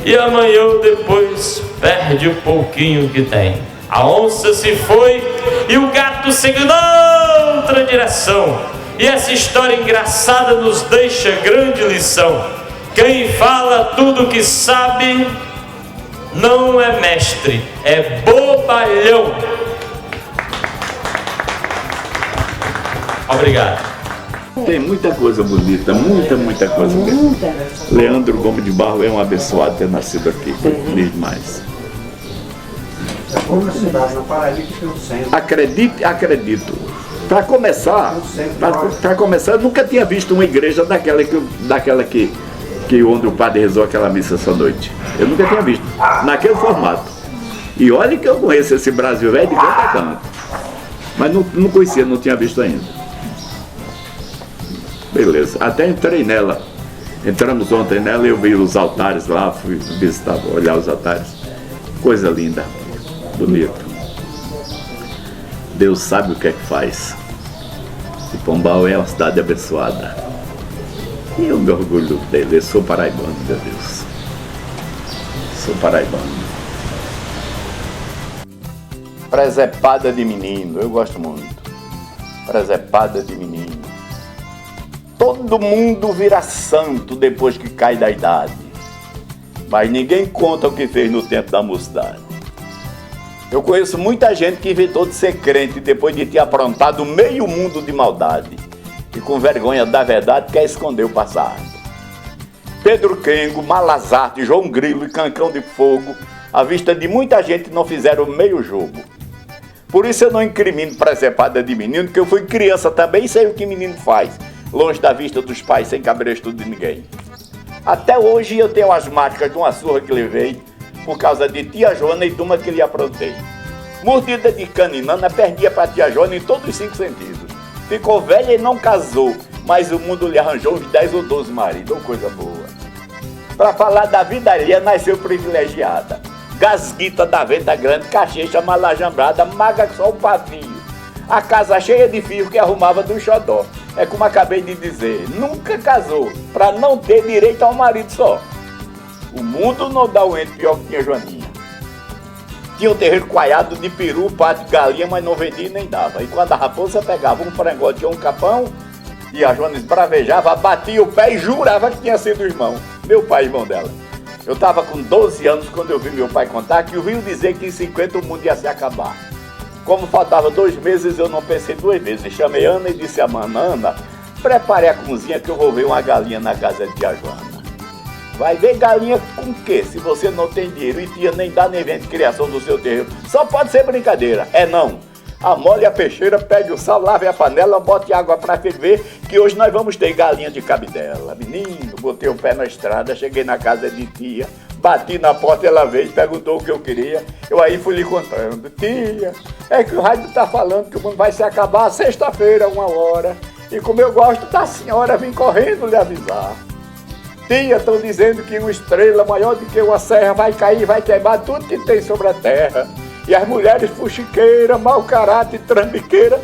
e amanhã ou depois perde o pouquinho que tem. A onça se foi e o gato seguiu outra direção. E essa história engraçada nos deixa grande lição. Quem fala tudo que sabe não é mestre, é bobalhão. Obrigado. Tem muita coisa bonita, muita coisa bonita. Leandro Gomes de Barros é um abençoado ter nascido aqui, foi feliz demais. Acredito. Para começar, eu nunca tinha visto uma igreja daquela que onde o padre rezou aquela missa essa noite. Eu nunca tinha visto, naquele formato. E olha que eu conheço esse Brasil velho de canto a canto. Mas não conhecia, não tinha visto ainda. Beleza, até entrei nela. Entramos ontem nela e eu vi os altares lá, fui visitar, olhar os altares. Coisa linda, bonita. Deus sabe o que é que faz. E Pombal é uma cidade abençoada. E eu me orgulho dele, eu sou paraibano, meu Deus. sou paraibano. Presepada de menino, eu gosto muito. Presepada de menino. Todo mundo vira santo depois que cai da idade, mas ninguém conta o que fez no tempo da mocidade. Eu conheço muita gente que inventou de ser crente depois de ter aprontado meio mundo de maldade e com vergonha da verdade quer esconder o passado. Pedro Kengo, Malazarte, João Grilo e Cancão de Fogo, à vista de muita gente, não fizeram meio jogo. Por isso eu não incrimino presepada de menino, porque eu fui criança também e sei o que menino faz, longe da vista dos pais, sem cabresto de ninguém. Até hoje eu tenho as marcas de uma surra que levei por causa de tia Joana e de uma que lhe aprontei. Mordida de caninana, perdia para tia Joana em todos os 5 sentidos. Ficou velha e não casou, mas o mundo lhe arranjou uns 10 ou 12 maridos, coisa boa. Para falar da vida alheia, nasceu privilegiada. Gasguita da venta grande, cachecha malajambrada, maga só um pavio. A casa cheia de fio que arrumava do xodó. É como acabei de dizer, nunca casou, para não ter direito a um marido só. O mundo não dá o ente pior que tinha Joaninha. Tinha um terreiro coalhado de peru, pato e galinha, mas não vendia nem dava. E quando a raposa pegava um frangote ou um capão, e a Joana esbravejava, batia o pé e jurava que tinha sido o irmão. Meu pai, irmão dela. Eu estava com 12 anos quando eu vi meu pai contar que ouviu dizer que em 50 o mundo ia se acabar. Como faltava 2 meses, eu não pensei 2 vezes. Chamei Ana e disse a mana, Ana, prepare a cozinha que eu vou ver uma galinha na casa de tia Joana. Vai ver galinha com o quê? Se você não tem dinheiro e tia nem dá nem vende criação do seu terreno. Só pode ser brincadeira. É não. Amole a peixeira, pegue o sal, lave a panela, bote água para ferver, que hoje nós vamos ter galinha de cabidela. Menino, botei o pé na estrada, cheguei na casa de tia, bati na porta, ela veio e perguntou o que eu queria. Eu aí fui lhe contando. Tia, é que o rádio tá falando que o mundo vai se acabar sexta-feira, 1h. E como eu gosto da senhora, vim correndo lhe avisar. Tia, estão dizendo que uma estrela maior do que uma serra vai cair e vai queimar tudo que tem sobre a terra. E as mulheres fuxiqueiras, mau caráter e trambiqueiras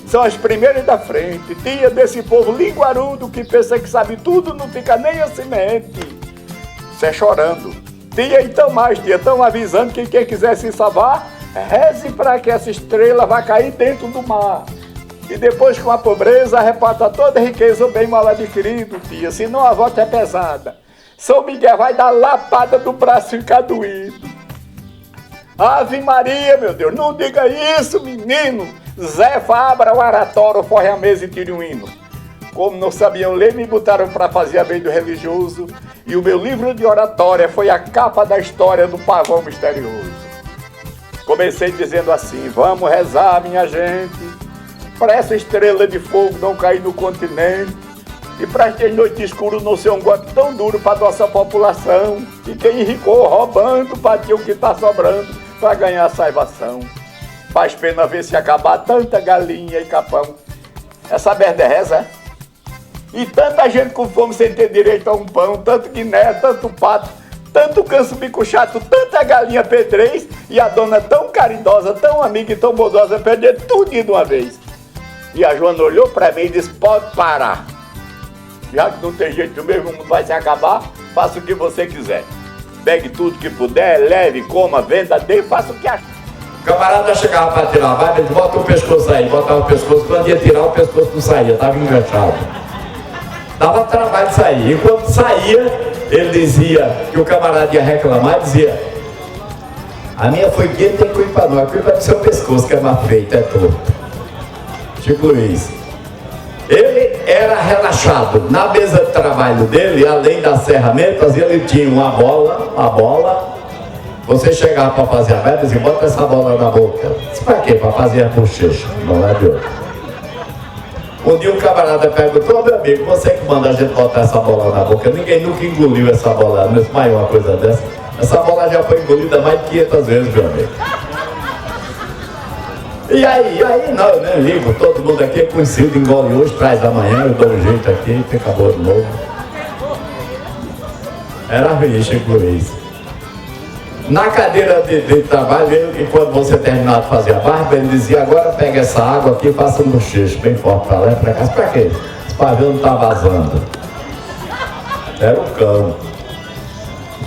são as primeiras da frente. Tia, desse povo linguarudo que pensa que sabe tudo, não fica nem a semente. Isso é chorando. Tia, então mais, tia, estão avisando que quem quiser se salvar, reze para que essa estrela vá cair dentro do mar. E depois, com a pobreza, reparta toda a riqueza, o bem mal adquirido, tia, senão a volta é pesada. São Miguel vai dar lapada do braço e ficar doído. Ave Maria, meu Deus, não diga isso, menino. Zefa, abra o aratório, forre a mesa e tire um hino. Como não sabiam ler, me botaram para fazer a bem do religioso. E o meu livro de oratória foi a capa da história do pavão misterioso. Comecei dizendo assim, vamos rezar, minha gente, para essa estrela de fogo não cair no continente. E para estas noites escuras não ser um golpe tão duro para nossa população. E quem enricou roubando, batia o que está sobrando para ganhar a salvação. Faz pena ver se acabar tanta galinha e capão. Essa merda é reza. E tanta gente com fome sem ter direito a um pão, tanto guiné, tanto pato, tanto canso bico chato, tanta galinha pedrez, e a dona tão caridosa, tão amiga e tão bondosa, perder tudo de uma vez. E a Joana olhou para mim e disse, pode parar. Já que não tem jeito, o mesmo mundo vai se acabar, faça o que você quiser. Pegue tudo que puder, leve, coma, venda, dê, faça o que achar. O camarada chegava para tirar a barba, ele bota o pescoço aí, botava o pescoço, quando ia tirar o pescoço não saía, estava enganchado. Dava trabalho de sair, e quando saía, ele dizia que o camarada ia reclamar, dizia, a minha foi que tem culpa não, a culpa é do seu pescoço que é mal feito, é torto. Chico Luiz. Ele era relaxado. Na mesa de trabalho dele, além das ferramentas, ele tinha uma bola. Você chegava para fazer a merda e dizia, bota essa bola na boca. Isso para quê? Para fazer a bochecha. Não é de outro. Um dia um camarada perguntou, meu amigo, você que manda a gente botar essa bola na boca? Ninguém nunca engoliu essa bola, não é uma coisa dessa. Essa bola já foi engolida mais de 500 vezes, meu amigo. E aí, não, eu nem ligo, todo mundo aqui é conhecido, engole hoje, traz amanhã, eu dou um jeito aqui, e acabou de novo. Era ruim, Chico Luiz. Na cadeira de trabalho, e quando você terminava de fazer a barba, ele dizia, agora pega essa água aqui e faça um bochecho bem forte pra lá e pra cá. Pra quê? Esse pavio não tá vazando. Era o cão.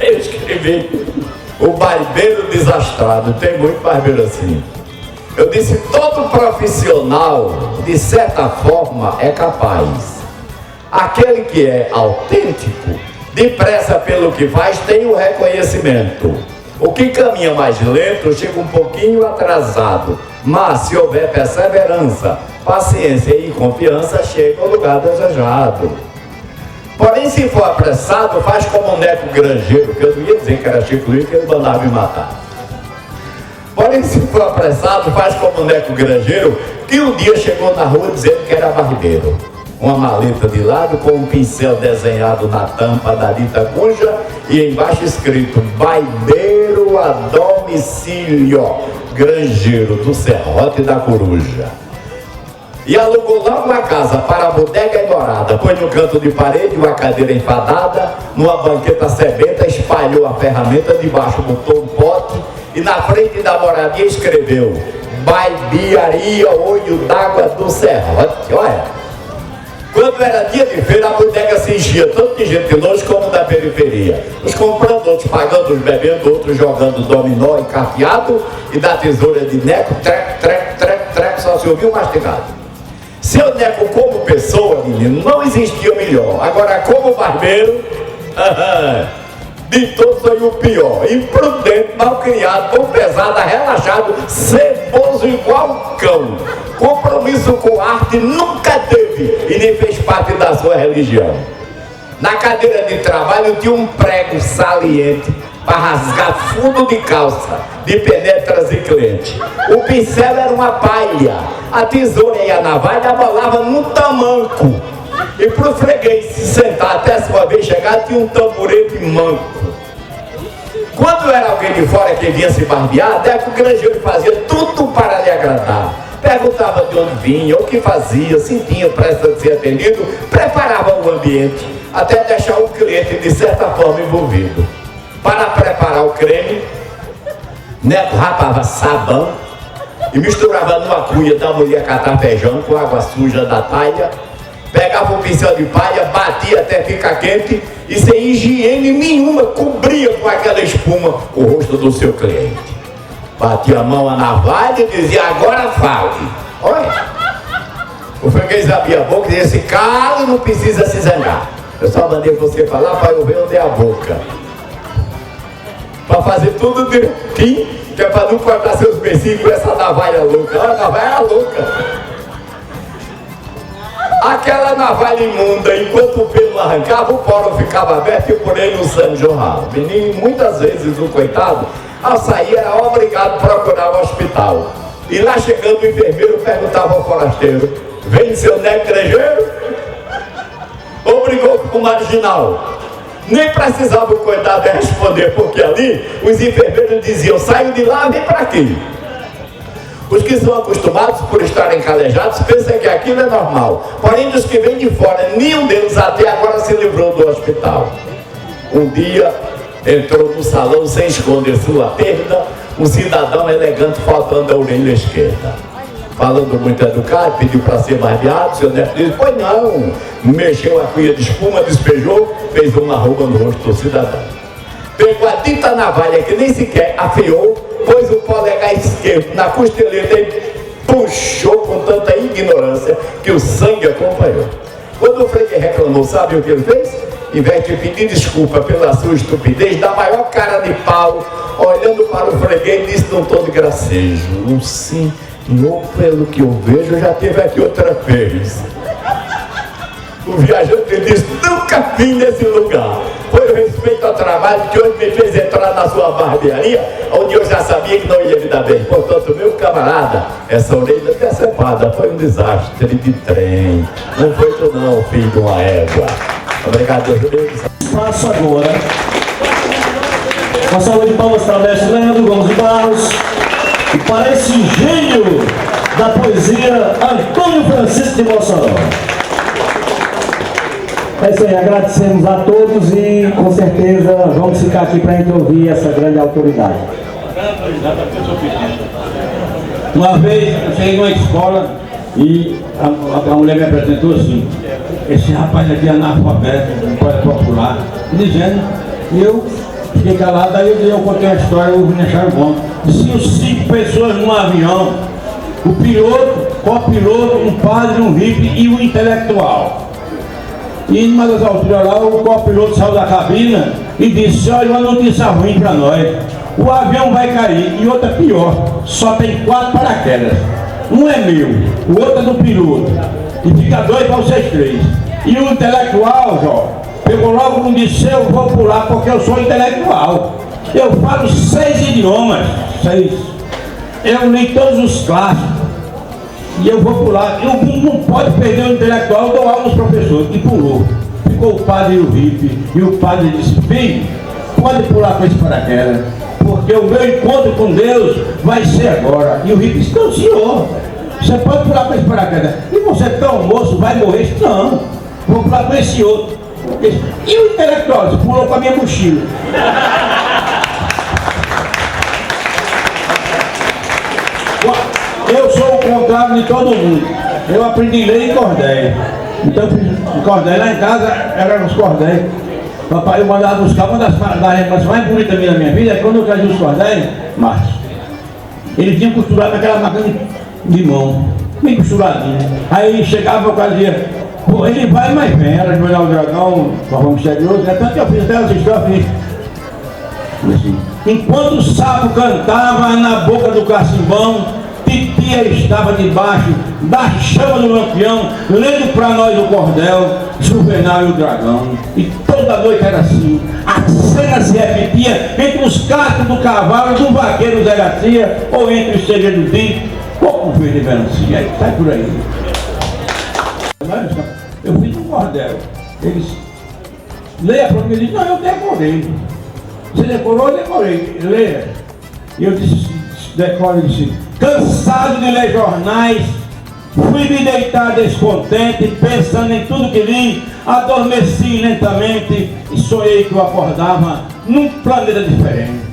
Eu escrevi o barbeiro desastrado. Tem muito barbeiro assim. Eu disse, todo profissional, de certa forma, é capaz. Aquele que é autêntico, depressa pelo que faz, tem o reconhecimento. O que caminha mais lento, chega um pouquinho atrasado. Mas, se houver perseverança, paciência e confiança, chega ao lugar desejado. Porém, se for apressado, faz como o Neco Grangeiro, que eu não ia dizer que era Chico Luiz, que ele mandava me matar. Porém, se for apressado, faz como o Neco Grangeiro, que um dia chegou na rua dizendo que era barbeiro. Uma maleta de lado com um pincel desenhado na tampa da dita cuja e embaixo escrito barbeiro a domicílio, Grangeiro do Serrote da Coruja. E alugou logo a casa para a bodega dourada, pôs no canto de parede uma cadeira enfadada, numa banqueta sebenta espalhou a ferramenta, debaixo botou um pote e na frente da moradia escreveu barbearia Olho d'Água do Serrote. Olha, quando era dia de feira, a bodega se enchia tanto de gente longe como da periferia. Os comprando, outros pagando, os bebendo, outros jogando dominó encafiado e da tesoura de Neco, treco, treco, treco, treco, só se ouviu mastigado. Seu Neco como pessoa, menino, não existia melhor. Agora, como barbeiro, de todos foi o pior. Imprudente, malcriado, tão pesado, relaxado, ceboso igual cão. Compromisso com arte nunca teve e nem fez parte da sua religião. Na cadeira de trabalho tinha um prego saliente para rasgar fundo de calça de penetras e cliente. O pincel era uma palha, a tesoura e a navalha abalava num tamanco. E para o freguês se sentar até sua vez chegar, tinha um tamborete manco. Quando era alguém de fora que vinha se barbear, Neco Grangeiro fazia tudo para lhe agradar. Perguntava de onde vinha, o que fazia, se tinha pressa de ser atendido, preparava o ambiente, até deixar o cliente de certa forma envolvido. Para preparar o creme, Neco rapava sabão e misturava numa cuia da mulher catar feijão com água suja da talha, pegava um pincel de palha, batia até ficar quente e sem higiene nenhuma cobria com aquela espuma o rosto do seu cliente. Batia a mão à navalha e dizia, agora fale. Olha, o freguês abria a boca e dizia assim, cala, não precisa se zangar. Eu só mandei você falar para eu ver onde é a boca. Para fazer tudo direitinho, que é para não cortar seus becinhos com essa navalha louca. A navalha louca. Aquela navalha imunda, enquanto o pelo arrancava, o poro ficava aberto e por ele o sangue jorrava. Menino, muitas vezes o coitado, ao sair era obrigado a procurar o hospital. E lá chegando o enfermeiro perguntava ao forasteiro, vem seu Neco Grangeiro? Obrigou com o marginal. Nem precisava o coitado responder, porque ali os enfermeiros diziam, saiu de lá, vem para aqui. Os que são acostumados por estarem calejados pensam que aquilo é normal. Porém, dos que vêm de fora, nenhum deles até agora se livrou do hospital. Um dia, entrou no salão sem esconder sua perda, um cidadão elegante faltando a orelha esquerda. Falando muito educado, pediu para ser barbeado, o seu Neco disse, pois não. Mexeu a cuia de espuma, despejou, fez uma arruga no rosto do cidadão. Pegou a dita navalha que nem sequer afiou, pôs o polegar esquerdo na costeleta e puxou com tanta ignorância que o sangue acompanhou. Quando o freguês reclamou, sabe o que ele fez? Em vez de pedir desculpa pela sua estupidez, da maior cara de pau, olhando para o freguês, disse num tom de gracejo, o senhor, pelo que eu vejo, já esteve aqui outra vez. O viajante disse, nunca vim nesse lugar. Foi o respeito ao trabalho que hoje me fez entrar na sua barbearia, onde eu já sabia que não ia me dar bem. Portanto, meu camarada, essa orelha decepada foi um desastre de trem. Não foi tu não, filho de uma égua. Obrigado, Deus. Passo agora, uma salva de palmas para o mestre Leandro Gomes de Barros e para esse gênio da poesia, Antônio Francisco de Mossoró. É isso aí, agradecemos a todos e com certeza vamos ficar aqui para a gente ouvir essa grande autoridade. Uma vez eu cheguei numa escola e a mulher me apresentou assim, esse rapaz aqui é analfabeto, não pode popular, dizendo, e eu fiquei calado, daí eu contei a história, o me acharam bom. Tinham 5 pessoas num avião, o piloto, copiloto, um padre, um hippie e um intelectual. E em uma das alturas lá, o copiloto saiu da cabina e disse: olha, uma notícia ruim para nós. O avião vai cair, e outra pior, só tem 4 paraquedas. Um é meu, o outro é do piloto. E fica 2 para vocês 3. E o intelectual, Jó, pegou logo e disse: eu vou pular porque eu sou intelectual. Eu falo 6 idiomas, 6. Eu li todos os clássicos. E eu vou pular. Eu não pode perder o intelectual, eu dou aula aos professores. E pulou. Ficou o padre e o hippie. E o padre disse: filho, pode pular com esse paraquedas, porque o meu encontro com Deus vai ser agora. E o hippie disse: não, senhor, você pode pular com esse paraquedas. E você tão moço, vai morrer? Disse: não, vou pular com esse outro. E o intelectual disse: pulou com a minha mochila. Eu sou o contrário de todo mundo. Eu aprendi a ler em cordéis. Então eu fiz cordéis. Lá em casa eram os cordéis. Papai, eu mandava buscar uma das lembranças mais bonitas da minha vida. É quando eu trazia os cordéis, Márcio. Ele tinha costurado aquela máquina de mão, bem costuradinho. Aí chegava e dizia: pô, ele vai, mas vem. Era Joelhar o Dragão, forma misterioso. É tanto que eu fiz até essa história. Assim. Enquanto o sapo cantava na boca do cacimbão, Titia estava debaixo da chama do lampião, lendo para nós o cordel, Juvenal e o Dragão. E toda noite era assim. A cena se repetia entre os cascos do cavalo, do vaqueiro Zé Garcia, ou entre os segredos do Dito, ou o verde melancia. Aí sai por aí. Eu fiz um cordel. Eles leia para mim, ele disse: não, eu decorei. Você decorou? Eu decorei. Leia. E eu disse: decora. Ele disse: cansado de ler jornais, fui me deitar descontente, pensando em tudo que li, adormeci lentamente e sonhei que eu acordava num planeta diferente.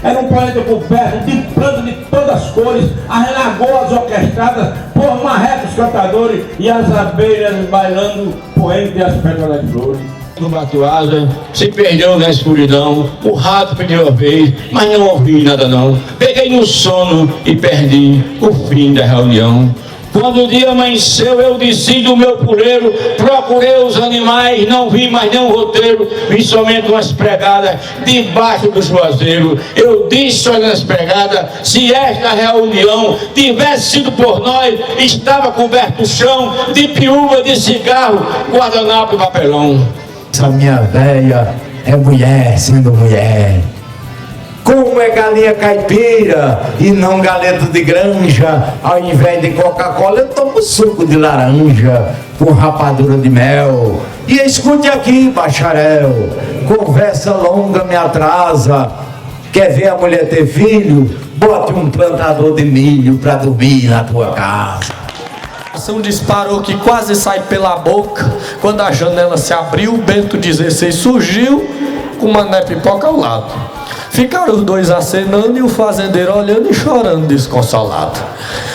Era um planeta coberto de plantas de todas as cores, as lagoas orquestradas por marrecos cantadores e as abelhas bailando por entre as pétalas de flores. No Batuasa, se perdeu na escuridão, o rato pediu a vez, mas não ouvi nada não. Peguei no sono e perdi o fim da reunião. Quando o dia amanheceu, eu desci do meu puleiro, procurei os animais, não vi mais nenhum roteiro, vi somente umas pregadas debaixo do juazeiro. Eu disse olhando as pregadas: se esta reunião tivesse sido por nós, estava coberto o chão de piúva, de cigarro, guardanapo e papelão. Essa minha véia é mulher sendo mulher. Como é galinha caipira e não galeto de granja, ao invés de Coca-Cola eu tomo suco de laranja com rapadura de mel. E escute aqui, bacharel, conversa longa me atrasa. Quer ver a mulher ter filho? Bote um plantador de milho pra dormir na tua casa. Um disparou que quase sai pela boca. Quando a janela se abriu, o Bento XVI surgiu com uma Mané Pipoca ao lado. Ficaram os dois acenando e o fazendeiro olhando e chorando desconsolado.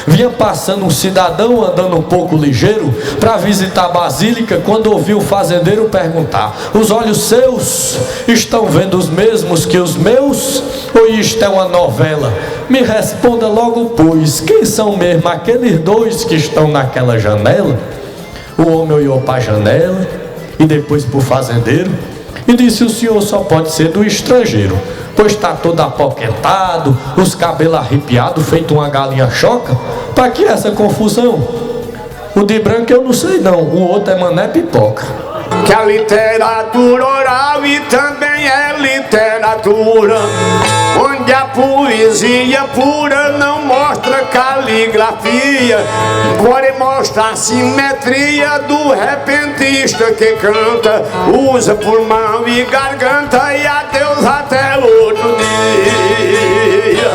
Vinha passando um cidadão andando um pouco ligeiro para visitar a basílica, quando ouviu o fazendeiro perguntar: os olhos seus estão vendo os mesmos que os meus? Ou isto é uma novela? Me responda logo, pois, quem são mesmo aqueles dois que estão naquela janela? O homem olhou para a janela e depois para o fazendeiro e disse: o senhor só pode ser do estrangeiro, pois está todo apoquentado, os cabelos arrepiados, feito uma galinha choca. Para que essa confusão? O de branco eu não sei não, o outro é Mané Pipoca. Que a literatura oral e também é literatura, onde a poesia pura não mostra caligrafia, porém mostra a simetria do repentista que canta, usa pulmão e garganta e adeus até outro dia.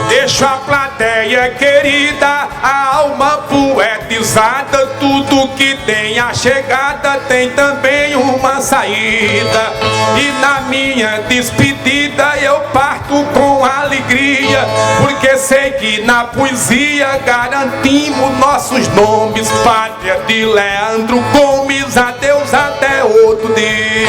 Deixa a plateia querida, a alma poetizada, tudo que tem a chegada tem também uma saída. E na minha despedida eu parto com alegria, porque sei que na poesia garantimos nossos nomes. Pátria de Leandro Gomes, adeus até outro dia.